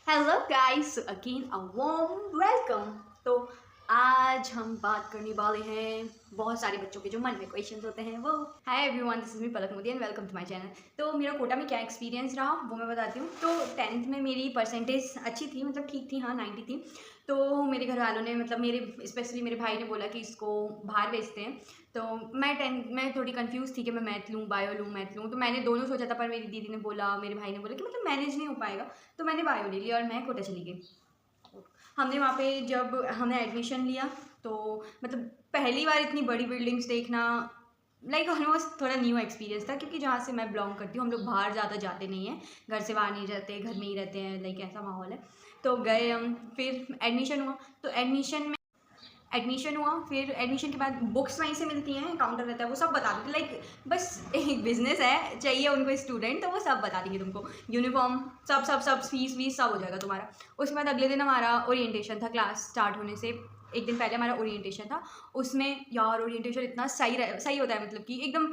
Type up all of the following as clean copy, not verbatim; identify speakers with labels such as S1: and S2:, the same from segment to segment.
S1: Hello guys, again a warm welcome. तो आज हम बात करने वाले हैं बहुत सारे बच्चों के जो मन में क्वेश्चंस होते हैं वो। Hi everyone, this is me Palak Modi and welcome to my channel. तो मेरा कोटा में क्या एक्सपीरियंस रहा वो मैं बताती हूँ। तो 10th में मेरी परसेंटेज अच्छी थी, मतलब ठीक थी, हाँ 90 थी। तो मेरे घर वालों ने, मतलब मेरे स्पेशली मेरे भाई ने बोला कि इसको बाहर भेजते हैं। तो मैं 10th में थोड़ी कंफ्यूज थी कि मैं मैथ लूँ, बायो लूँ, मैथ लूँ। तो मैंने दोनों सोचा था, पर मेरी दीदी ने बोला, मेरे भाई ने बोला कि मतलब मैनेज नहीं हो पाएगा। तो मैंने बायो ले लिया और मैं कोटा चली गई। हमने वहाँ पे जब हमने एडमिशन लिया तो मतलब पहली बार इतनी बड़ी बिल्डिंग्स देखना, लाइक ऑलमोस्ट थोड़ा न्यू एक्सपीरियंस था, क्योंकि जहाँ से मैं बिलोंग करती हूँ हम लोग बाहर ज़्यादा जाते नहीं हैं, घर से बाहर नहीं जाते, घर में ही रहते हैं, लाइक ऐसा माहौल है। तो गए हम, फिर एडमिशन हुआ। तो एडमिशन हुआ, फिर एडमिशन के बाद बुक्स वहीं से मिलती हैं, काउंटर रहता है, वो सब बता देते, लाइक बस एक बिजनेस है, चाहिए उनको स्टूडेंट तो वो सब बता देंगे तुमको, यूनिफॉर्म सब सब सब, फीस वीस सब हो जाएगा तुम्हारा। उसके बाद अगले दिन हमारा ओरिएंटेशन था, क्लास स्टार्ट होने से एक दिन पहले हमारा ओरिएंटेशन था। उसमें यार ओरिएंटेशन इतना सही होता है, मतलब कि एकदम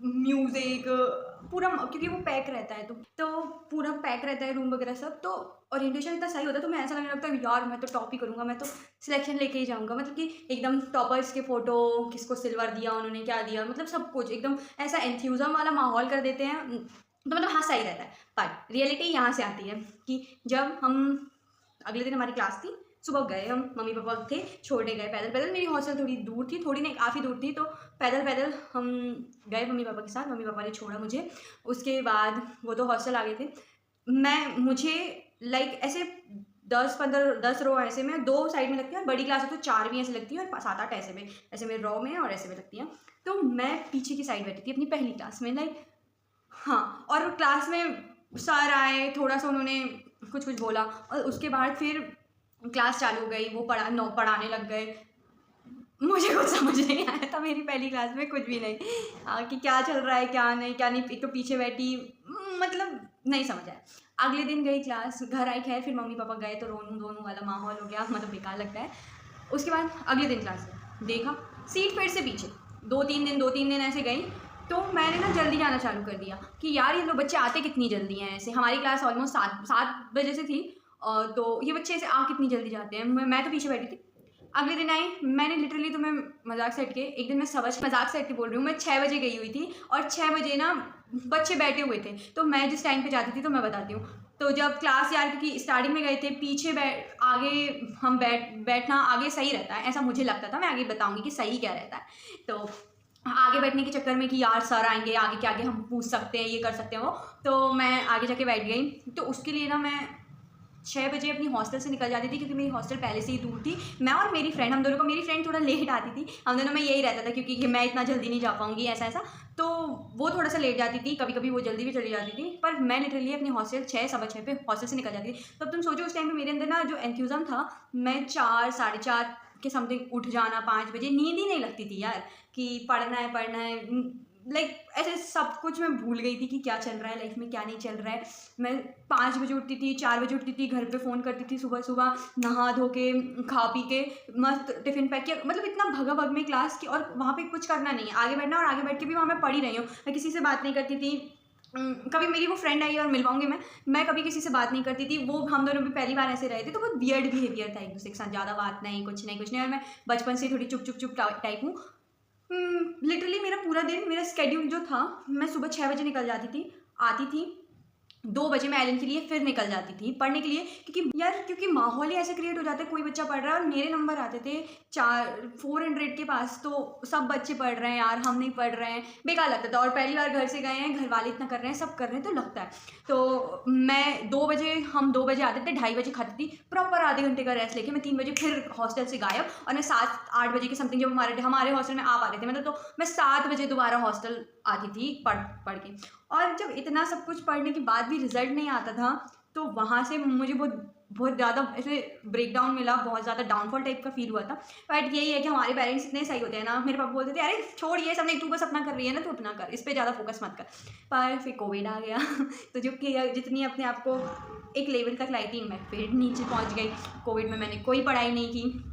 S1: म्यूज़िक पूरा, क्योंकि वो पैक रहता है तो पूरा पैक रहता है रूम वगैरह सब। तो ओरिएंटेशन इतना सही होता है तो मैं ऐसा लगने लगता है यार मैं तो टॉप ही करूँगा, मैं तो सिलेक्शन लेके ही जाऊँगा, मतलब कि एकदम टॉपर्स के फ़ोटो, किसको सिल्वर दिया उन्होंने, क्या दिया, मतलब सब कुछ एकदम ऐसा एंथ्यूज़म वाला माहौल कर देते हैं। तो मतलब हाँ सही रहता है। पर रियलिटी यहाँ से आती है कि जब हम, अगले दिन हमारी क्लास थी, सुबह गए हम, मम्मी पापा थे, छोड़ने गए पैदल पैदल, मेरी हॉस्टल थोड़ी दूर थी, थोड़ी नहीं काफ़ी दूर थी, तो पैदल पैदल हम गए मम्मी पापा के साथ, मम्मी पापा ने छोड़ा मुझे। उसके बाद वो तो हॉस्टल आ गए थे, मुझे लाइक ऐसे 10 रो ऐसे में दो साइड में लगती है, और बड़ी क्लास है तो 4 भी ऐसे लगती है और 7-8 ऐसे में रो में और ऐसे में लगती हैं। तो मैं पीछे की साइड बैठी थी अपनी पहली क्लास में, लाइक हाँ। और क्लास में सर आए, थोड़ा सा उन्होंने कुछ कुछ बोला और उसके बाद फिर क्लास चालू हो गई, वो पढ़ाने लग गए। मुझे कुछ समझ नहीं आया था, मेरी पहली क्लास में कुछ भी नहीं, कि क्या चल रहा है क्या नहीं क्या नहीं। एक तो पीछे बैठी, मतलब नहीं समझ आया। अगले दिन गई क्लास, घर आई, खैर फिर मम्मी पापा गए तो रोनू धोनू वाला माहौल हो गया, मतलब बेकार लगता है। उसके बाद अगले दिन क्लास में देखा सीट फिर से पीछे, 2-3 दिन ऐसे गई। तो मैंने ना जल्दी जाना चालू कर दिया कि यार ये लोग बच्चे आते कितनी जल्दी हैं ऐसे, हमारी क्लास ऑलमोस्ट 7 बजे से थी। तो ये बच्चे ऐसे आ कितनी जल्दी जाते हैं, मैं तो पीछे बैठी थी। अगले दिन आई, मैंने लिटरली, तो मैं मजाक से हट के, एक दिन मैं मजाक से हट के बोल रही हूँ, मैं 6 बजे गई हुई थी और 6 बजे ना बच्चे बैठे हुए थे। तो मैं जिस टाइम पे जाती थी, तो मैं बताती हूँ, तो जब क्लास यार, क्योंकि स्टार्टिंग में गए थे, पीछे आगे हम बैठना आगे सही रहता है, ऐसा मुझे लगता था, मैं आगे बताऊँगी कि सही क्या रहता है। तो आगे बैठने के चक्कर में कि यार सर आएंगे, आगे के आगे हम पूछ सकते हैं, ये कर सकते हैं वो, तो मैं आगे जाके बैठ गई। तो उसके लिए ना मैं 6 बजे अपनी हॉस्टल से निकल जाती थी, क्योंकि मेरी हॉस्टल पहले से ही दूर थी। मैं और मेरी फ्रेंड, हम दोनों को, मेरी फ्रेंड थोड़ा लेट आती थी, हम दोनों में यही रहता था, क्योंकि मैं इतना जल्दी नहीं जा पाऊँगी ऐसा ऐसा। तो वो थोड़ा सा लेट जाती थी, कभी कभी वो जल्दी भी चली जाती थी, पर मैं लिटरली अपनी हॉस्टल 6 सवा 6 पे हॉस्टल से निकल जाती थी। तो अब तुम सोचो उस टाइम पे मेरे अंदर ना जो एंथ्यूज़म था, मैं 4 साढ़े 4 के समथिंग उठ जाना, 5 बजे, नींद ही नहीं लगती थी यार कि पढ़ना है, लाइक ऐसे सब कुछ मैं भूल गई थी कि क्या चल रहा है लाइफ में, क्या नहीं चल रहा है। मैं 5 बजे उठती थी, 4 बजे उठती थी, घर पे फ़ोन करती थी, सुबह सुबह नहा धो के, खा पी के मस्त टिफ़िन पैक किया, मतलब इतना भगा भग में क्लास की, और वहाँ पे कुछ करना नहीं है, आगे बैठना, और आगे बैठ के भी वहाँ मैं पढ़ ही रही हूँ, मैं किसी से बात नहीं करती थी। कभी मेरी वो फ्रेंड आई और मिलवाऊंगी मैं कभी किसी से बात नहीं करती थी, वो हम दोनों भी पहली बार ऐसे रहे थे, तो बहुत वियर्ड बिहेवियर था एक दूसरे के साथ, ज़्यादा बात नहीं, कुछ नहीं कुछ नहीं। और मैं बचपन से थोड़ी चुप टाइप हूँ। लिटरली मेरा पूरा दिन, मेरा स्केड्यूल जो था, मैं सुबह 6 बजे निकल जाती थी, आती थी 2 बजे मैं एलन के लिए फिर निकल जाती थी पढ़ने के लिए, क्योंकि माहौल ही ऐसे क्रिएट हो जाता है, कोई बच्चा पढ़ रहा है और मेरे नंबर आते थे 400 के पास, तो सब बच्चे पढ़ रहे हैं यार, हम नहीं पढ़ रहे हैं, बेकार लगता था। और पहली बार घर से गए हैं, घर वाले इतना कर रहे हैं, सब कर रहे हैं, तो लगता है। तो मैं 2 बजे, हम 2 बजे आते थे, 2:30 बजे खाती थी, प्रॉपर आधे घंटे का रेस्ट लेके मैं 3 बजे फिर हॉस्टल से गायब, और मैं 7-8 बजे के समथिंग जब हमारे हॉस्टल में आप आ रहे थे, मतलब तो मैं 7 बजे दोबारा हॉस्टल आती थी पढ़ के। और जब इतना सब कुछ पढ़ने के बाद भी रिजल्ट नहीं आता था, तो वहाँ से मुझे बहुत ज़्यादा ऐसे ब्रेकडाउन मिला, बहुत ज़्यादा डाउनफॉल टाइप का फील हुआ था। बट यही है कि हमारे पेरेंट्स इतने सही होते हैं ना, मेरे पापा बोलते थे अरे छोड़ ये सब नहीं, तू बस अपना कर रही है ना, तू अपना कर, इस पर ज़्यादा फोकस मत कर। पर फिर कोविड आ गया तो जो कि जितनी अपने आप को एक लेवल तक लाई थी, मैं फिर नीचे पहुँच गई। कोविड में मैंने कोई पढ़ाई नहीं की,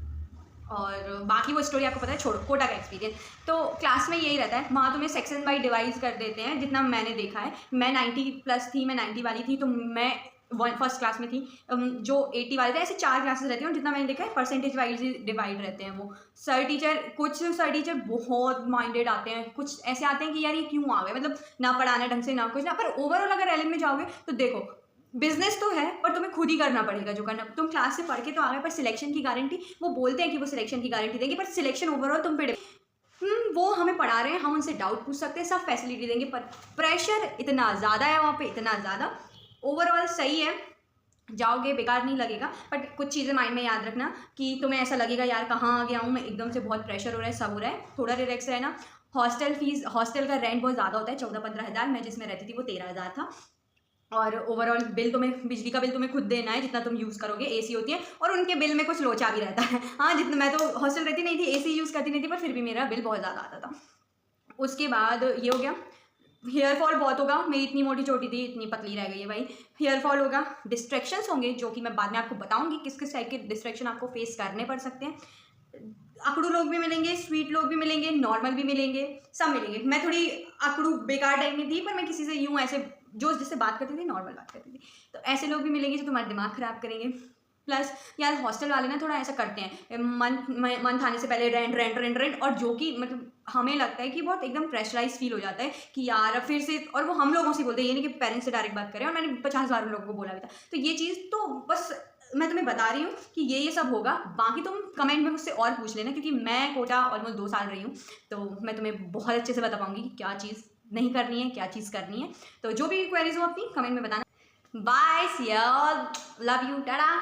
S1: और बाकी वो स्टोरी आपको पता है, छोड़ो, कोटा का एक्सपीरियंस। तो क्लास में यही रहता है, वहाँ तुम्हें सेक्शन बाई डिवाइड कर देते हैं, जितना मैंने देखा है। मैं 90 प्लस थी, मैं 90 वाली थी, तो मैं फर्स्ट क्लास में थी, जो 80 वाले थे। ऐसे 4 क्लासेस रहती हैं और जितना मैंने देखा है परसेंटेज वाइज डिवाइड रहते हैं वो। कुछ सर टीचर बहुत माइंडेड आते हैं, कुछ ऐसे आते हैं कि यार ये क्यों आ गए, मतलब ना पढ़ाना ढंग से ना कुछ ना। पर ओवरऑल अगर एलएन में जाओगे तो देखो बिजनेस तो है पर तुम्हें खुद ही करना पड़ेगा जो करना। तुम क्लास से पढ़ के तो आ गए, पर सिलेक्शन की गारंटी, वो बोलते हैं कि वो सिलेक्शन की गारंटी देंगे, पर सिलेक्शन ओवरऑल तुम पे वो हमें पढ़ा रहे हैं, हम उनसे डाउट पूछ सकते हैं, सब फैसिलिटी देंगे, पर प्रेशर इतना ज़्यादा है वहाँ पे, इतना ज़्यादा। ओवरऑल सही है, जाओगे बेकार नहीं लगेगा। बट कुछ चीज़ें माइंड में याद रखना कि तुम्हें ऐसा लगेगा यार कहाँ आ गया हूँ मैं, एकदम से बहुत प्रेशर हो रहा है, सब हो रहा है, थोड़ा रिलैक्स रहना। हॉस्टल का रेंट बहुत ज़्यादा होता है, 14-15 हज़ार। मैं जिसमें रहती थी वो 13 हज़ार था। और ओवरऑल बिल तुम्हें, बिजली का बिल तुम्हें खुद देना है जितना तुम यूज़ करोगे। एसी होती है और उनके बिल में कुछ लोचा भी रहता है। हाँ, जितना मैं तो हॉस्टल रहती नहीं थी, एसी यूज़ करती नहीं थी, पर फिर भी मेरा बिल बहुत ज़्यादा आता था। उसके बाद ये हो गया, हेयर फॉल बहुत होगा। मेरी इतनी मोटी छोटी थी, इतनी पतली रह गई है भाई। हेयर फॉल होगा, डिस्ट्रैक्शंस होंगे जो कि मैं बाद में आपको बताऊंगी किस किस टाइप के डिस्ट्रैक्शन आपको फेस करने पड़ सकते हैं। अकड़ू लोग भी मिलेंगे, स्वीट लोग भी मिलेंगे, नॉर्मल भी मिलेंगे, सब मिलेंगे। मैं थोड़ी अकड़ू बेकार टाइप की थी, पर मैं किसी से यूँ ऐसे जो जिससे बात करती थी नॉर्मल बात करती थी। तो ऐसे लोग भी मिलेंगे जो तुम्हारा दिमाग ख़राब करेंगे। प्लस यार हॉस्टल वाले ना थोड़ा ऐसा करते हैं, मंथ आने से पहले रेंट रेंट रेंट रेंट, और जो कि मतलब हमें लगता है कि बहुत एकदम प्रेशराइज फील हो जाता है कि यार अब फिर से, और वो हम लोगों से बोलते हैं, ये नहीं कि पेरेंट्स से डायरेक्ट बात करें। और मैंने 50,000 लोगों को बोला भी था। तो ये चीज़ तो बस मैं तुम्हें बता रही हूँ कि ये सब होगा। बाकी तुम कमेंट में मुझसे और पूछ लेना, क्योंकि मैं कोटा ऑलमोस्ट 2 साल रही हूँ, तो मैं तुम्हें बहुत अच्छे से बता पाऊंगी कि क्या चीज़ नहीं करनी है, क्या चीज़ करनी है। तो जो भी क्वेरीज हो अपनी कमेंट में बताना। Bye, see you all, love you, Tata.